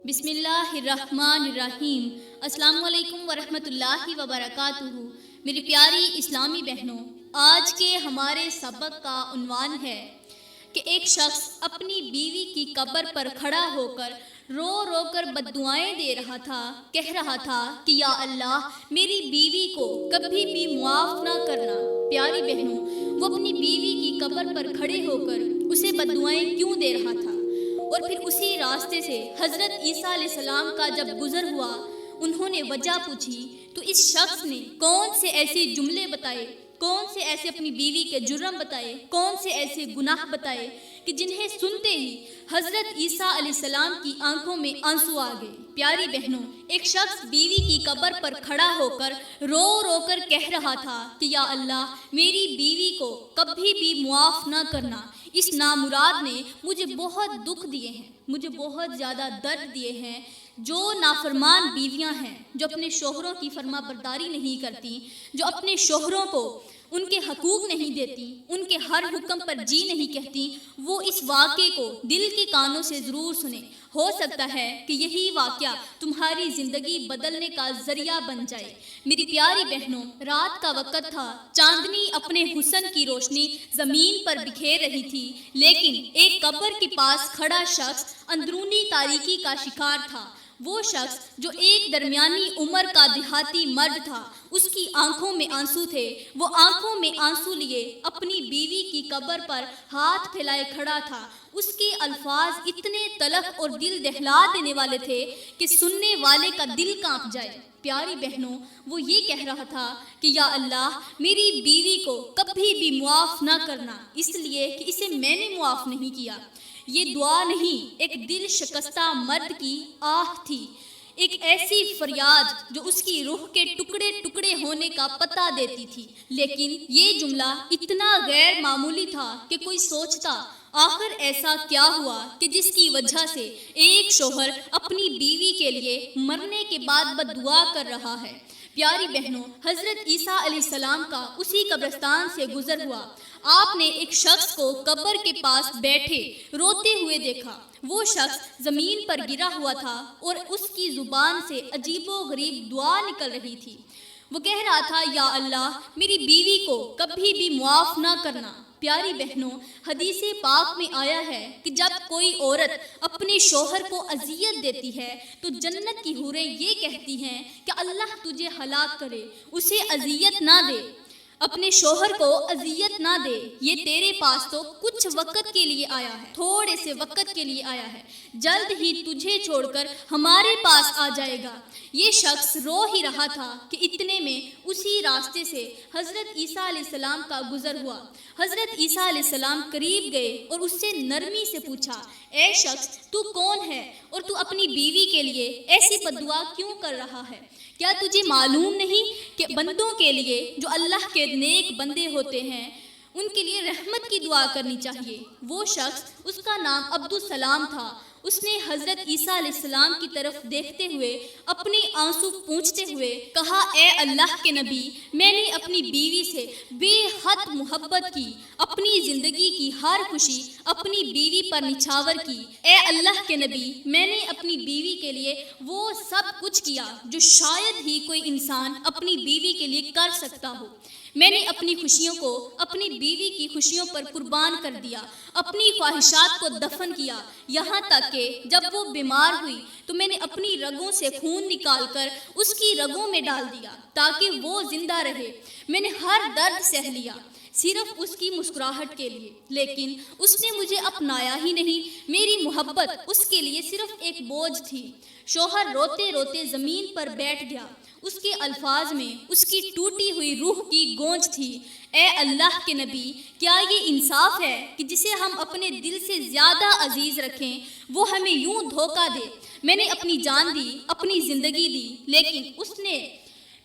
بسم اللہ الرحمن الرحیم۔ السلام علیکم ورحمۃ اللہ وبرکاتہ۔ میری پیاری اسلامی بہنوں، آج کے ہمارے سبق کا عنوان ہے کہ ایک شخص اپنی بیوی کی قبر پر کھڑا ہو کر رو رو کر بددعائیں دے رہا تھا، کہہ رہا تھا کہ یا اللہ میری بیوی کو کبھی بھی معاف نہ کرنا۔ پیاری بہنوں، وہ اپنی بیوی کی قبر پر کھڑے ہو کر اسے بددعائیں کیوں دے رہا تھا؟ اور پھر اسی راستے سے حضرت عیسیٰ علیہ السلام کا جب گزر ہوا، انہوں نے وجہ پوچھی تو اس شخص نے کون سے ایسے جملے بتائے، کون سے ایسے اپنی بیوی کے جرم بتائے، کون سے ایسے گناہ بتائے کہ جنہیں سنتے ہی حضرت عیسیٰ علیہ السلام کی آنکھوں میں آنسو آ گئے۔ پیاری بہنوں، ایک شخص بیوی کی قبر پر کھڑا ہو کر رو رو کر کہہ رہا تھا کہ یا اللہ میری بیوی کو کبھی بھی معاف نہ کرنا۔ اس نامراد نے مجھے بہت دکھ دیے ہیں، مجھے بہت زیادہ درد دیے ہیں۔ جو نافرمان بیویاں ہیں، جو اپنے شوہروں کی فرما برداری نہیں کرتی، جو اپنے شوہروں کو ان کے حقوق نہیں دیتی، ان کے ہر حکم پر جی نہیں کہتی، وہ اس واقعے کو دل کے کانوں سے ضرور سنیں۔ ہو سکتا ہے کہ یہی واقعہ تمہاری زندگی بدلنے کا ذریعہ بن جائے۔ میری پیاری بہنوں، رات کا وقت تھا، چاندنی اپنے حسن کی روشنی زمین پر بکھیر رہی تھی، لیکن ایک قبر کے پاس کھڑا شخص اندرونی تاریکی کا شکار تھا۔ وہ شخص جو ایک درمیانی عمر کا دیہاتی مرد تھا، اس کی آنکھوں میں آنسو تھے۔ وہ آنکھوں میں آنسو لیے اپنی بیوی کی قبر پر ہاتھ پھیلائے کھڑا تھا۔ اس کے الفاظ اتنے تلخ اور دل دہلا دینے والے تھے کہ سننے والے کا دل کانپ جائے۔ پیاری بہنوں، وہ یہ کہہ رہا تھا کہ یا اللہ میری بیوی کو کبھی بھی معاف نہ کرنا، اس لیے کہ اسے میں نے معاف نہیں کیا۔ یہ دعا نہیں، ایک دل شکستہ مرد کی آہ تھی، ایک ایسی فریاد جو اس کی روح کے ٹکڑے ٹکڑے ہونے کا پتہ دیتی تھی۔ لیکن یہ جملہ اتنا غیر معمولی تھا کہ کوئی سوچتا آخر ایسا کیا ہوا کہ جس کی وجہ سے ایک شوہر اپنی بیوی کے لیے مرنے کے بعد بددعا کر رہا ہے۔ پیاری بہنوں، حضرت عیسیٰ علیہ السلام کا اسی قبرستان سے گزر ہوا۔ آپ نے ایک شخص کو قبر کے پاس بیٹھے روتے ہوئے دیکھا۔ وہ شخص زمین پر گرا ہوا تھا اور اس کی زبان سے عجیب و غریب دعا نکل رہی تھی۔ وہ کہہ رہا تھا یا اللہ میری بیوی کو کبھی بھی معاف نہ کرنا۔ پیاری بہنوں، حدیث پاک میں آیا ہے کہ جب کوئی عورت اپنے شوہر کو اذیت دیتی ہے تو جنت کی حوریں یہ کہتی ہیں کہ اللہ تجھے ہلاک کرے، اسے اذیت نہ دے، اپنے شوہر کو اذیت نہ دے، یہ تیرے پاس تو کچھ وقت کے لیے آیا ہے، تھوڑے سے وقت کے لیے آیا ہے، جلد ہی تجھے چھوڑ کر ہمارے پاس آ جائے گا۔ یہ شخص رو ہی رہا تھا کہ اتنے میں اسی راستے سے حضرت عیسیٰ علیہ السلام کا گزر ہوا۔ حضرت عیسیٰ علیہ السلام قریب گئے اور اس سے نرمی سے پوچھا، اے شخص تو کون ہے اور تو اپنی بیوی کے لیے ایسی بددعا کیوں کر رہا ہے؟ کیا تجھے معلوم نہیں کہ بندوں کے لیے جو اللہ کے نیک بندے ہوتے ہیں ان کے لیے رحمت کی دعا کرنی چاہیے؟ وہ شخص، اس کا نام عبدالسلام تھا، اس نے حضرت عیسیٰ علیہ السلام کی طرف دیکھتے ہوئے اپنے آنسو پونچھتے ہوئے کہا، اے اللہ کے نبی، میں نے اپنی بیوی سے بے حد محبت کی، اپنی زندگی کی ہر خوشی اپنی بیوی پر نچھاور کی۔ اے اللہ کے نبی، میں نے اپنی بیوی کے لیے وہ سب کچھ کیا جو شاید ہی کوئی انسان اپنی بیوی کے لیے کر سکتا ہو۔ میں نے اپنی خوشیوں کو اپنی بیوی کی خوشیوں پر قربان کر دیا، اپنی خواہشات کو دفن کیا، یہاں تک کہ جب وہ بیمار ہوئی تو میں نے اپنی رگوں سے خون نکال کر اس کی رگوں میں ڈال دیا تاکہ وہ زندہ رہے۔ میں نے ہر درد سہ لیا صرف اس کی مسکراہٹ کے لیے، لیکن اس نے مجھے اپنایا ہی نہیں۔ میری محبت اس کے لیے صرف ایک بوجھ تھی۔ شوہر روتے روتے زمین پر بیٹھ گیا۔ اس کے الفاظ میں اس کی ٹوٹی ہوئی روح کی گونج تھی، اے اللہ کے نبی، کیا یہ انصاف ہے کہ جسے ہم اپنے دل سے زیادہ عزیز رکھیں وہ ہمیں یوں دھوکہ دے؟ میں نے اپنی جان دی، اپنی زندگی دی، لیکن اس نے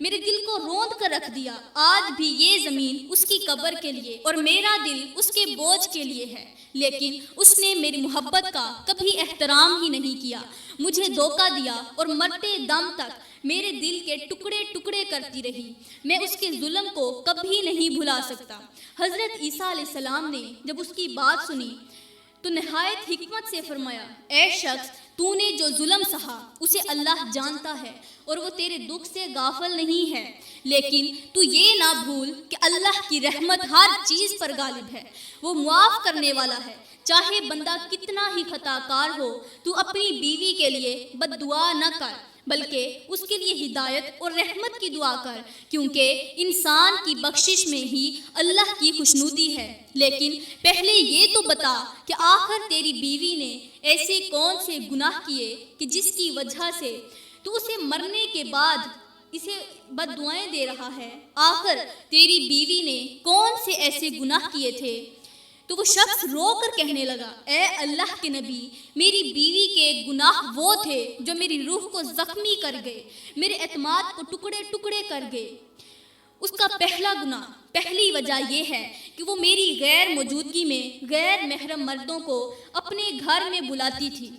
میرے دل کو روند کر رکھ دیا۔ آج بھی یہ زمین اس کی قبر کے لیے اور میرا دل اس کے بوجھ کے لیے ہے، لیکن اس نے میری محبت کا کبھی احترام ہی نہیں کیا، مجھے دھوکہ دیا اور مرتے دم تک میرے دل کے ٹکڑے ٹکڑے کرتی رہی۔ میں اس کے ظلم کو کبھی نہیں بھلا سکتا۔ حضرت عیسیٰ علیہ السلام نے جب اس کی بات سنی تو نہایت حکمت سے فرمایا، اے شخص، تو نے جو ظلم سہا اسے اللہ جانتا ہے اور وہ تیرے دکھ سے غافل نہیں ہے، لیکن تو یہ نہ بھول کہ اللہ کی رحمت ہر چیز پر غالب ہے، وہ معاف کرنے والا ہے۔ چاہے بندہ کتنا ہی خطا کار ہو، تو اپنی بیوی کے لیے بد دعا نہ کر، بلکہ اس کے لیے ہدایت اور رحمت کی دعا کر، کیونکہ انسان کی بخشش میں ہی اللہ کی خوشنودی ہے۔ لیکن پہلے یہ تو بتا کہ آخر تیری بیوی نے ایسے کون سے گناہ کیے کہ جس کی وجہ سے تو اسے مرنے کے بعد اسے بد دعائیں دے رہا ہے؟ آخر تیری بیوی نے کون سے ایسے گناہ کیے تھے؟ تو وہ شخص رو کر کہنے لگا، اے اللہ کے نبی، میری بیوی کے گناہ وہ تھے جو میری روح کو زخمی کر گئے، میرے اعتماد کو ٹکڑے ٹکڑے کر گئے۔ اس کا پہلا گناہ، پہلی وجہ یہ ہے کہ وہ میری غیر موجودگی میں غیر محرم مردوں کو اپنے گھر میں بلاتی تھی۔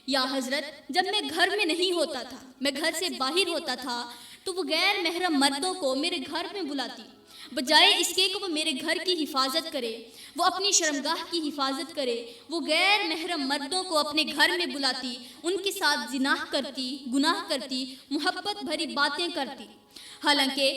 یا حضرت، جب میں گھر میں نہیں ہوتا تھا، میں گھر سے باہر ہوتا تھا، تو وہ غیر محرم مردوں کو میرے گھر میں بلاتی، بجائے اس کے کہ وہ میرے گھر کی حفاظت کرے، وہ اپنی شرمگاہ کی حفاظت کرے، وہ غیر محرم مردوں کو اپنے گھر میں بلاتی، ان کے ساتھ زنا کرتی، گناہ کرتی، محبت بھری باتیں کرتی، حالانکہ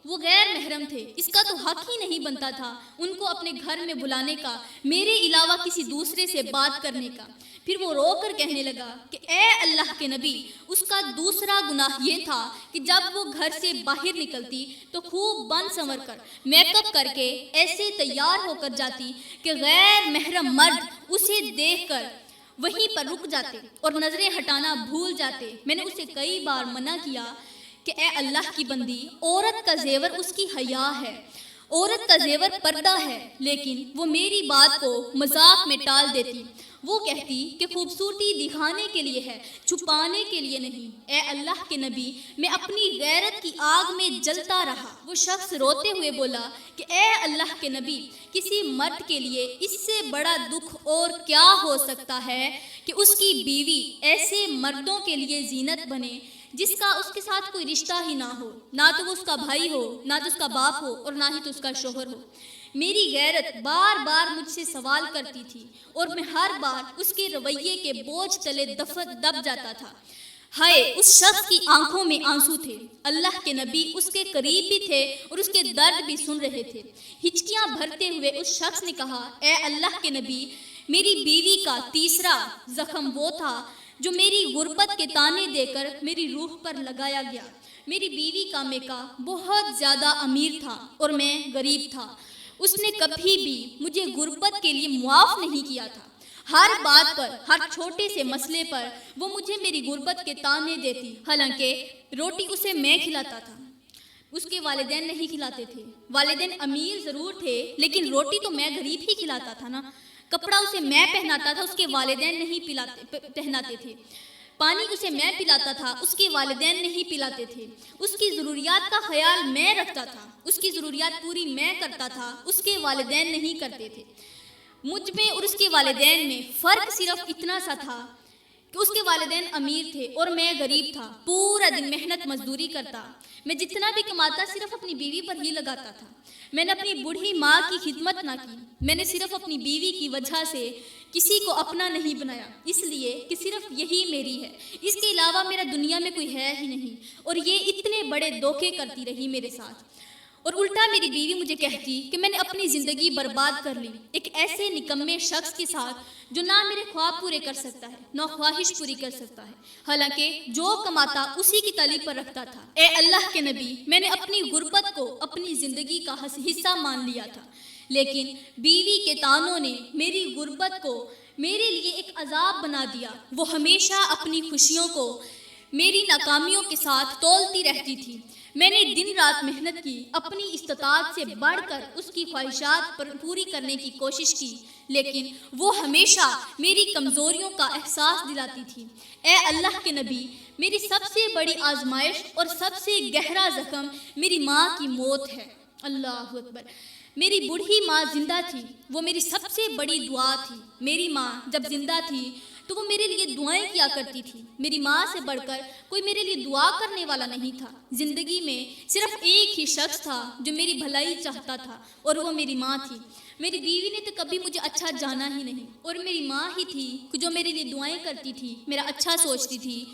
وہ غیر محرم تھے۔ اس کا تو حق ہی نہیں بنتا تھا ان کو اپنے گھر میں بلانے کا، میرے علاوہ کسی دوسرے سے بات کرنے کا۔ پھر وہ رو کر کہنے لگا کہ اے اللہ کے نبی، اس کا دوسرا گناہ یہ تھا کہ جب وہ گھر سے باہر نکلتی تو خوب بن سنور کر، میک اپ کر کے ایسے تیار ہو کر جاتی کہ غیر محرم مرد اسے دیکھ کر وہیں پر رک جاتے اور نظریں ہٹانا بھول جاتے۔ میں نے اسے کئی بار منع کیا کہ اے اللہ کی بندی، عورت کا زیور اس کی حیا ہے، عورت کا زیور پردہ ہے، لیکن وہ میری بات کو مذاق میں ٹال دیتی۔ وہ کہتی کہ خوبصورتی دکھانے کے لیے ہے، چھپانے کے لیے نہیں۔ اے اللہ کے نبی، میں اپنی غیرت کی آگ میں جلتا رہا۔ وہ شخص روتے ہوئے بولا کہ اے اللہ کے نبی، کسی مرد کے لیے اس سے بڑا دکھ اور کیا ہو سکتا ہے کہ اس کی بیوی ایسے مردوں کے لیے زینت بنے جس کا اس کے ساتھ کوئی رشتہ ہی نہ ہو، نہ تو وہ اس کا بھائی ہو، نہ تو اس کا باپ ہو، اور نہ ہی تو اس کا شوہر ہو۔ میری غیرت بار بار مجھ سے سوال کرتی تھی اور میں ہر بار اس کے رویے کے بوجھ تلے دب جاتا تھا۔ ہائے، اس شخص کی آنکھوں میں آنسو تھے، اللہ کے نبی اس کے قریب بھی تھے اور اس کے درد بھی سن رہے تھے۔ ہچکیاں بھرتے ہوئے اس شخص نے کہا، اے اللہ کے نبی، میری بیوی کا تیسرا زخم وہ تھا جو میری غربت کے تانے دے کر میری روح پر لگایا گیا۔ میری بیوی کا میکا بہت زیادہ امیر تھا اور میں غریب تھا۔ اس نے کبھی بھی مجھے غربت کے لیے معاف نہیں کیا تھا۔ ہر بات پر، ہر چھوٹے سے مسئلے پر وہ مجھے میری غربت کے تانے دیتی، حالانکہ روٹی اسے میں کھلاتا تھا، اس کے والدین نہیں کھلاتے تھے۔ والدین امیر ضرور تھے، لیکن روٹی تو میں غریب ہی کھلاتا تھا نا۔ کپڑا اسے میں پہناتا تھا، اس کے والدین نہیں پہناتے تھے۔ پانی اسے میں پلاتا تھا، اس کے والدین نہیں پلاتے تھے۔ اس کی ضروریات کا خیال میں رکھتا تھا، اس کی ضروریات پوری میں کرتا تھا، اس کے والدین نہیں کرتے تھے۔ مجھ میں اور اس کے والدین میں فرق صرف اتنا سا تھا کہ اس کے والدین امیر تھے اور میں غریب تھا۔ پورا دن محنت مزدوری کرتا، میں جتنا بھی کماتا صرف اپنی بیوی پر ہی لگاتا تھا۔ میں نے اپنی بوڑھی ماں کی خدمت نہ کی، میں نے صرف اپنی بیوی کی وجہ سے کسی کو اپنا نہیں بنایا، اس لیے کہ صرف یہی میری ہے، اس کے علاوہ میرا دنیا میں کوئی ہے ہی نہیں۔ اور یہ اتنے بڑے دھوکے کرتی رہی میرے ساتھ، اور الٹا میری بیوی مجھے کہتی کہ میں نے اپنی زندگی برباد کر لی ایک ایسے نکمے شخص کے ساتھ جو نہ میرے خواب پورے کر سکتا ہے، نہ خواہش پوری کر سکتا ہے، حالانکہ جو کماتا اسی کی تلی پر رکھتا تھا۔ اے اللہ کے نبی، میں نے اپنی غربت کو اپنی زندگی کا حصہ مان لیا تھا، لیکن بیوی کے تانوں نے میری غربت کو میرے لیے ایک عذاب بنا دیا۔ وہ ہمیشہ اپنی خوشیوں کو میری ناکامیوں کے ساتھ تولتی رہتی تھی۔ میں نے دن رات محنت کی، اپنی استطاعت سے بڑھ کر اس کی خواہشات پر پوری کرنے کی کوشش کی، لیکن وہ ہمیشہ میری کمزوریوں کا احساس دلاتی تھی۔ اے اللہ کے نبی، میری سب سے بڑی آزمائش اور سب سے گہرا زخم میری ماں کی موت ہے۔ اللہ اکبر۔ میری بوڑھی ماں زندہ تھی، وہ میری سب سے بڑی دعا تھی۔ میری ماں جب زندہ تھی تو وہ میرے لیے دعائیں کیا کرتی تھی۔ میری ماں سے بڑھ کر کوئی میرے لیے دعا کرنے والا نہیں تھا۔ زندگی میں صرف ایک ہی شخص تھا جو میری بھلائی چاہتا تھا، اور وہ میری ماں تھی۔ میری بیوی نے تو کبھی مجھے اچھا جانا ہی نہیں، اور میری ماں ہی تھی جو میرے لیے دعائیں کرتی تھی، میرا اچھا سوچتی تھی،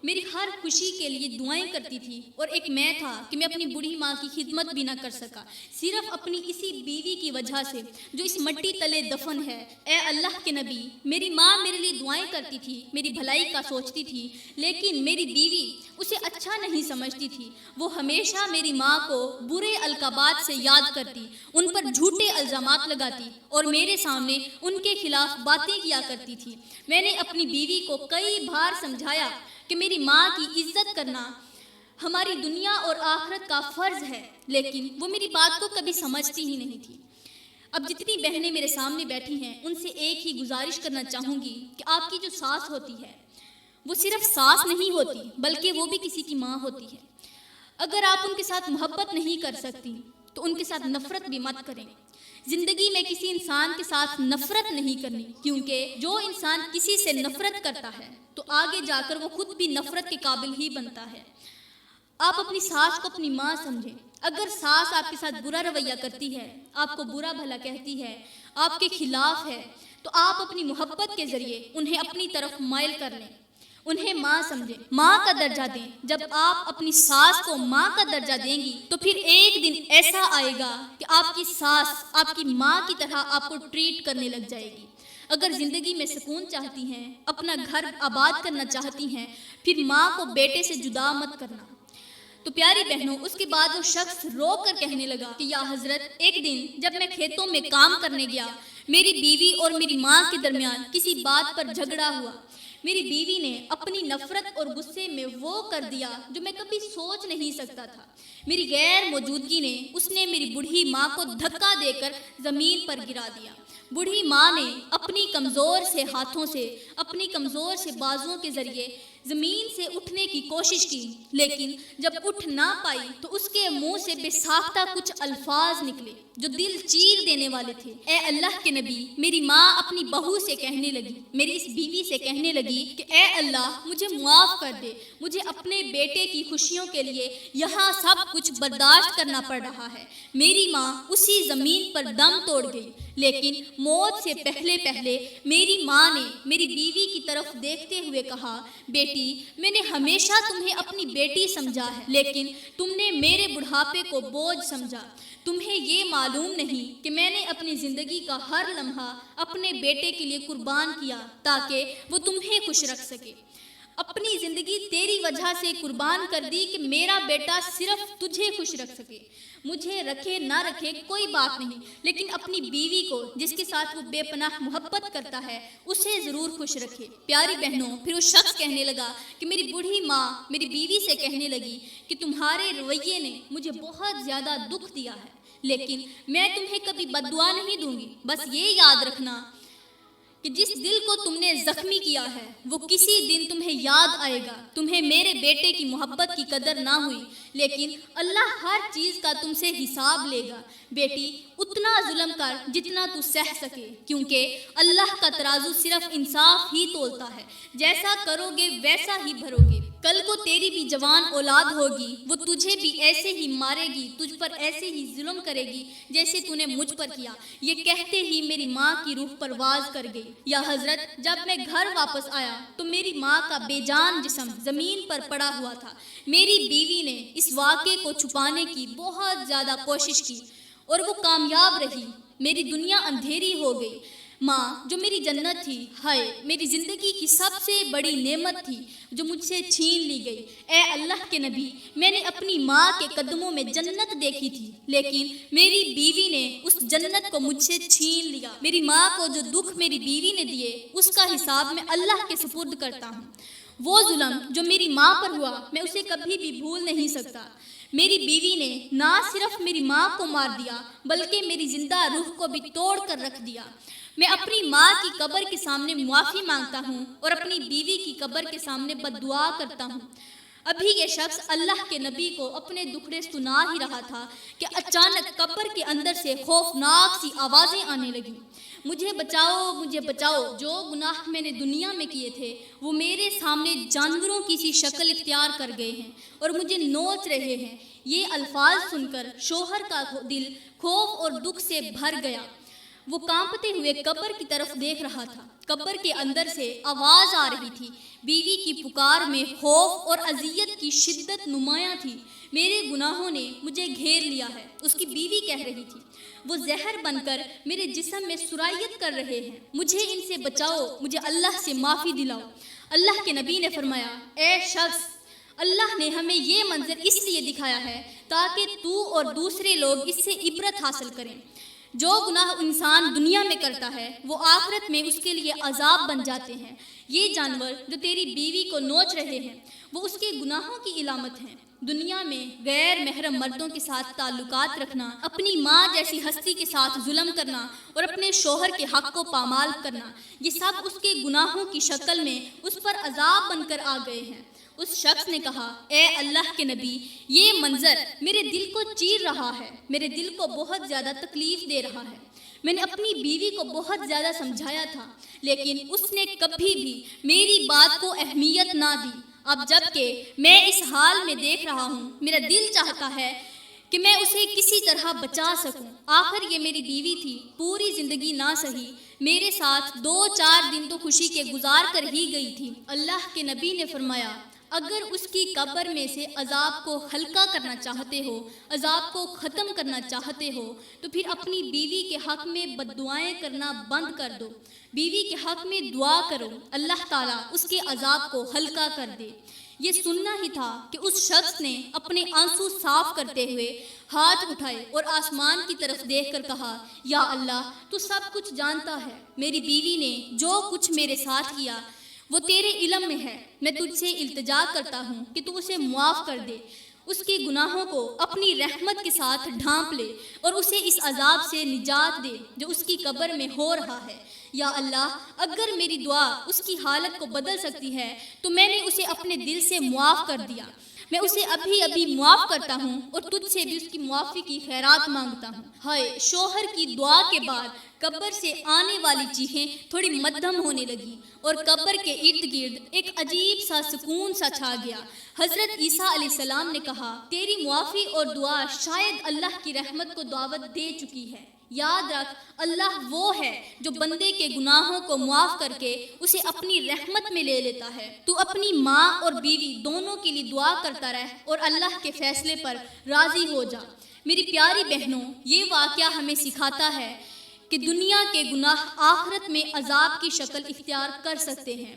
میری ہر خوشی کے لیے دعائیں کرتی تھی۔ اور ایک میں تھا کہ میں اپنی بوڑھی ماں کی خدمت بھی نہ کر سکا، صرف اپنی اسی بیوی کی وجہ سے جو اس مٹی تلے دفن ہے۔ اے اللہ کے نبی، میری ماں میرے لیے دعائیں کرتی تھی، میری بھلائی کا سوچتی تھی، لیکن میری بیوی اسے اچھا نہیں سمجھتی تھی۔ وہ ہمیشہ میری ماں کو برے القابات سے یاد کرتی، ان پر جھوٹے الزامات لگاتی اور میرے سامنے ان کے خلاف باتیں کیا کرتی تھی۔ میں نے اپنی بیوی کو کئی بار سمجھایا کہ میری ماں کی عزت کرنا ہماری دنیا اور آخرت کا فرض ہے، لیکن وہ میری بات کو کبھی سمجھتی ہی نہیں تھی۔ اب جتنی بہنیں میرے سامنے بیٹھی ہیں، ان سے ایک ہی گزارش کرنا چاہوں گی کہ آپ کی جو ساس ہوتی ہے وہ صرف ساس نہیں ہوتی، بلکہ وہ بھی کسی کی ماں ہوتی ہے۔ اگر آپ ان کے ساتھ محبت نہیں کر سکتی تو ان کے ساتھ نفرت بھی مت کریں۔ زندگی میں کسی انسان کے ساتھ نفرت نہیں کرنی، کیونکہ جو انسان کسی سے نفرت کرتا ہے تو آگے جا کر وہ خود بھی نفرت کے قابل ہی بنتا ہے۔ آپ اپنی ساس کو اپنی ماں سمجھیں۔ اگر ساس آپ کے ساتھ برا رویہ کرتی ہے، آپ کو برا بھلا کہتی ہے، آپ کے خلاف ہے، تو آپ اپنی محبت کے ذریعے انہیں اپنی طرف مائل کر لیں، انہیں ماں سمجھیں، ماں کا درجہ دیں۔ جب آپ اپنی ساس کو ماں کا درجہ دیں گی تو پھر ایک دن ایسا آئے گا کہ آپ کی ساس آپ کی ماں کی طرح آپ کو ٹریٹ کرنے لگ جائے گی۔ اگر زندگی میں سکون چاہتی ہیں، اپنا گھر آباد کرنا چاہتی ہیں، پھر ماں کو بیٹے سے جدا مت کرنا۔ تو پیاری بہنوں، اس کے بعد وہ شخص رو کر کہنے لگا کہ یا حضرت، ایک دن جب میں کھیتوں میں کام کرنے گیا، میری بیوی اور میری ماں کے درمیان کسی بات پر جھگڑا ہوا۔ میری بیوی نے اپنی نفرت اور غصے میں وہ کر دیا جو میں کبھی سوچ نہیں سکتا تھا۔ میری غیر موجودگی نے اس نے میری بوڑھی ماں کو دھکا دے کر زمین پر گرا دیا۔ بوڑھی ماں نے اپنی کمزور سے ہاتھوں سے، اپنی کمزور سے بازوؤں کے ذریعے زمین سے اٹھنے کی کوشش کی، لیکن جب اٹھ نہ پائی تو اس کے منہ سے بے ساختہ کچھ الفاظ نکلے جو دل چیر دینے والے تھے۔ اے اللہ کے نبی، میری ماں اپنی بہو سے کہنے لگی، میری اس بیوی سے کہنے لگی کہ اے اللہ، مجھے معاف کر دے، مجھے اپنے بیٹے کی خوشیوں کے لیے یہاں سب کچھ برداشت کرنا پڑ رہا ہے۔ میری ماں اسی زمین پر دم توڑ گئی، لیکن موت سے پہلے میری ماں نے میری بیوی کی طرف دیکھتے ہوئے کہا، بیٹی، میں نے ہمیشہ تمہیں اپنی بیٹی سمجھا ہے، لیکن تم نے میرے بڑھاپے کو بوجھ سمجھا۔ تمہیں یہ معلوم نہیں کہ میں نے اپنی زندگی کا ہر لمحہ اپنے بیٹے کے لیے قربان کیا تاکہ وہ تمہیں خوش رکھ سکے۔ اپنی زندگی تیری وجہ سے قربان کر دی کہ میرا بیٹا صرف تجھے خوش رکھ سکے۔ مجھے رکھے نہ رکھے کوئی بات نہیں، لیکن اپنی بیوی کو جس کے ساتھ وہ بے پناہ محبت کرتا ہے اسے ضرور خوش رکھے۔ پیاری بہنوں، پھر وہ شخص کہنے لگا کہ میری بوڑھی ماں میری بیوی سے کہنے لگی کہ تمہارے رویے نے مجھے بہت زیادہ دکھ دیا ہے، لیکن میں تمہیں کبھی بد دعا نہیں دوں گی۔ بس یہ یاد رکھنا کہ جس دل کو تم نے زخمی کیا ہے وہ کسی دن تمہیں یاد آئے گا۔ تمہیں میرے بیٹے کی محبت کی قدر نہ ہوئی، لیکن اللہ ہر چیز کا تم سے حساب لے گا۔ بیٹی، اتنا ظلم کر جتنا تو سہ سکے، کیونکہ اللہ کا ترازو صرف انصاف ہی تولتا ہے۔ جیسا کرو گے ویسا ہی بھرو گے۔ کل کو تیری بھی جوان اولاد ہوگی، وہ تجھے بھی ایسے ہی مارے گی، تجھ پر ایسے ہی ظلم کرے گی جیسے تو نے مجھ پر کیا۔ یہ کہتے ہی میری ماں کی روح پرواز کر گئی۔ یا حضرت، جب میں گھر واپس آیا تو میری ماں کا بے جان جسم زمین پر پڑا ہوا تھا۔ میری بیوی نے اس واقعے کو چھپانے کی بہت زیادہ کوشش کی اور وہ کامیاب رہی۔ میری دنیا اندھیری ہو گئی۔ ماں جو میری جنت تھی، ہائے، میری زندگی کی سب سے بڑی نعمت تھی جو مجھ سے چھین لی گئی۔ اے اللہ کے نبی، میں نے اپنی ماں کے قدموں میں جنت دیکھی تھی، لیکن میری بیوی نے اس جنت کو مجھ سے چھین لیا۔ میری ماں کو جو دکھ میری بیوی نے دیے اس کا حساب میں اللہ کے سپرد کرتا ہوں۔ وہ ظلم جو میری ماں پر ہوا میں اسے کبھی بھی بھول نہیں سکتا۔ میری بیوی نے نہ صرف میری ماں کو مار دیا بلکہ میری زندہ روح کو بھی توڑ کر رکھ دیا۔ میں اپنی ماں کی قبر کے سامنے معافی مانگتا ہوں اور اپنی بیوی کی قبر کے سامنے بد دعا کرتا ہوں۔ ابھی یہ شخص اللہ کے نبی کو اپنے دکھڑے سنا ہی رہا تھا کہ اچانک قبر کے اندر سے خوفناک سی آوازیں آنے لگیں، مجھے بچاؤ، مجھے بچاؤ، جو گناہ میں نے دنیا میں کیے تھے وہ میرے سامنے جانوروں کی سی شکل اختیار کر گئے ہیں اور مجھے نوچ رہے ہیں۔ یہ الفاظ سن کر شوہر کا دل خوف اور دکھ سے بھر گیا۔ وہ کانپتے ہوئے قبر کی طرف دیکھ رہا تھا۔ قبر کے اندر سے آواز آ رہی تھی، بیوی کی پکار میں خوف اور اذیت کی شدت نمایاں تھی۔ میرے گناہوں نے مجھے گھیر لیا ہے، اس کی بیوی کہہ رہی تھی، وہ زہر بن کر میرے جسم میں سرایت کر رہے ہیں، مجھے ان سے بچاؤ، مجھے اللہ سے معافی دلاؤ۔ اللہ کے نبی نے فرمایا، اے شخص، اللہ نے ہمیں یہ منظر اس لیے دکھایا ہے تاکہ تو اور دوسرے لوگ اس سے عبرت حاصل کریں۔ جو گناہ انسان دنیا میں کرتا ہے وہ آخرت میں اس کے لیے عذاب بن جاتے ہیں۔ یہ جانور جو تیری بیوی کو نوچ رہے ہیں وہ اس کے گناہوں کی علامت ہیں۔ دنیا میں غیر محرم مردوں کے ساتھ تعلقات رکھنا، اپنی ماں جیسی ہستی کے ساتھ ظلم کرنا اور اپنے شوہر کے حق کو پامال کرنا، یہ سب اس کے گناہوں کی شکل میں اس پر عذاب بن کر آ گئے ہیں۔ اس شخص نے کہا، اے اللہ کے نبی، یہ منظر میرے دل کو چیر رہا ہے، میرے دل کو بہت زیادہ تکلیف دے رہا ہے۔ میں نے اپنی بیوی کو بہت زیادہ سمجھایا تھا لیکن اس نے کبھی بھی میری بات کو اہمیت نہ دی۔ اب جب کہ میں اس حال میں دیکھ رہا ہوں، میرا دل چاہتا ہے کہ میں اسے کسی طرح بچا سکوں۔ آخر یہ میری بیوی تھی، پوری زندگی نہ سہی، میرے ساتھ 2-4 دن تو خوشی کے گزار کر ہی گئی تھی۔ اللہ کے نبی نے فرمایا، اگر اس کی قبر میں سے عذاب کو ہلکا کرنا چاہتے ہو، عذاب کو ختم کرنا چاہتے ہو تو پھر اپنی بیوی کے حق میں بد دعائیں کرنا بند کر دو، بیوی کے حق میں دعا کرو، اللہ تعالیٰ اس کے عذاب کو ہلکا کر دے۔ یہ سننا ہی تھا کہ اس شخص نے اپنے آنسو صاف کرتے ہوئے ہاتھ اٹھائے اور آسمان کی طرف دیکھ کر کہا، یا اللہ، تو سب کچھ جانتا ہے، میری بیوی نے جو کچھ میرے ساتھ کیا وہ تیرے علم میں ہے، میں تجھ سے التجا کرتا ہوں کہ تو اسے معاف کر دے، اس کے گناہوں کو اپنی رحمت کے ساتھ ڈھانپ لے اور اسے اس عذاب سے نجات دے جو اس کی قبر میں ہو رہا ہے۔ یا اللہ، اگر میری دعا اس کی حالت کو بدل سکتی ہے تو میں نے اسے اپنے دل سے معاف کر دیا، میں اسے ابھی معاف کرتا ہوں اور تجھ سے بھی اس کی معافی کی خیرات مانگتا ہوں۔ ہائے، شوہر کی دعا کے بعد قبر سے آنے والی چیخیں تھوڑی مدھم ہونے لگی اور قبر کے ارد گرد ایک عجیب سا سکون سا چھا گیا۔ حضرت عیسیٰ علیہ السلام نے کہا، تیری معافی اور دعا شاید اللہ کی رحمت کو دعوت دے چکی ہے۔ یاد رکھ، اللہ وہ ہے جو بندے کے گناہوں کو معاف کر کے اسے اپنی رحمت میں لے لیتا ہے۔ تو اپنی ماں اور بیوی دونوں کے لیے دعا کرتا رہ اور اللہ کے فیصلے پر راضی ہو جا۔ میری پیاری بہنوں، یہ واقعہ ہمیں سکھاتا ہے کہ دنیا کے گناہ آخرت میں عذاب کی شکل اختیار کر سکتے ہیں۔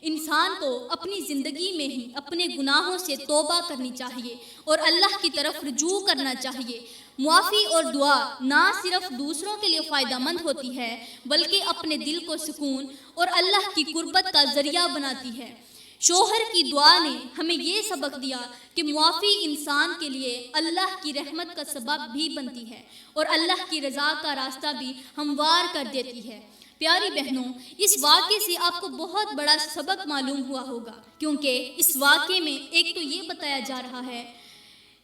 انسان کو اپنی زندگی میں ہی اپنے گناہوں سے توبہ کرنی چاہیے اور اللہ کی طرف رجوع کرنا چاہیے۔ معافی اور دعا نہ صرف دوسروں کے لیے فائدہ مند ہوتی ہے بلکہ اپنے دل کو سکون اور اللہ کی قربت کا ذریعہ بناتی ہے۔ شوہر کی دعا نے ہمیں یہ سبق دیا کہ معافی انسان کے لیے اللہ کی رحمت کا سبب بھی بنتی ہے اور اللہ کی رضا کا راستہ بھی ہموار کر دیتی ہے۔ پیاری بہنوں، اس واقعے سے آپ کو بہت بڑا سبق معلوم ہوا ہوگا، کیونکہ اس واقعے میں ایک تو یہ بتایا جا رہا ہے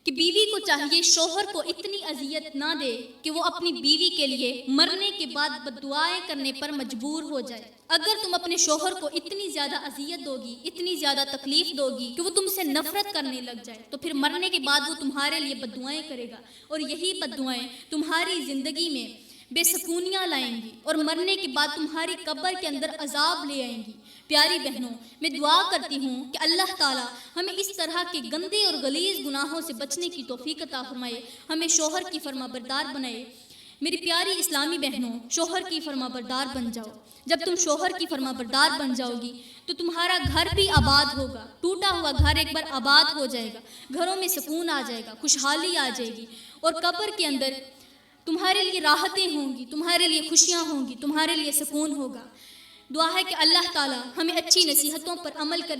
کہ بیوی کو چاہیے شوہر کو اتنی اذیت نہ دے کہ وہ اپنی بیوی کے لیے مرنے کے بعد بد دعائیں کرنے پر مجبور ہو جائے۔ اگر تم اپنے شوہر کو اتنی زیادہ اذیت دو گی، اتنی زیادہ تکلیف دو گی کہ وہ تم سے نفرت کرنے لگ جائے تو پھر مرنے کے بعد وہ تمہارے لیے بد دعائیں کرے گا اور یہی بد دعائیں تمہاری زندگی میں بے سکونیاں لائیں گی اور مرنے کے بعد تمہاری قبر کے اندر عذاب لے آئیں گی۔ پیاری بہنوں، میں دعا کرتی ہوں کہ اللہ تعالیٰ ہمیں اس طرح کے گندے اور غلیظ گناہوں سے بچنے کی توفیق عطا فرمائے، ہمیں شوہر کی فرما بردار بنائے۔ میری پیاری اسلامی بہنوں، شوہر کی فرما بردار بن جاؤ۔ جب تم شوہر کی فرما بردار بن جاؤ گی تو تمہارا گھر بھی آباد ہوگا، ٹوٹا ہوا گھر ایک بار آباد ہو جائے گا، گھروں میں سکون آ جائے گا، خوشحالی آ جائے گی اور قبر کے اندر تمہارے لیے راحتیں ہوں گی، تمہارے لیے خوشیاں ہوں گی، تمہارے لیے سکون ہوگا۔ دعا ہے کہ اللہ تعالیٰ ہمیں اچھی نصیحتوں پر عمل کرنے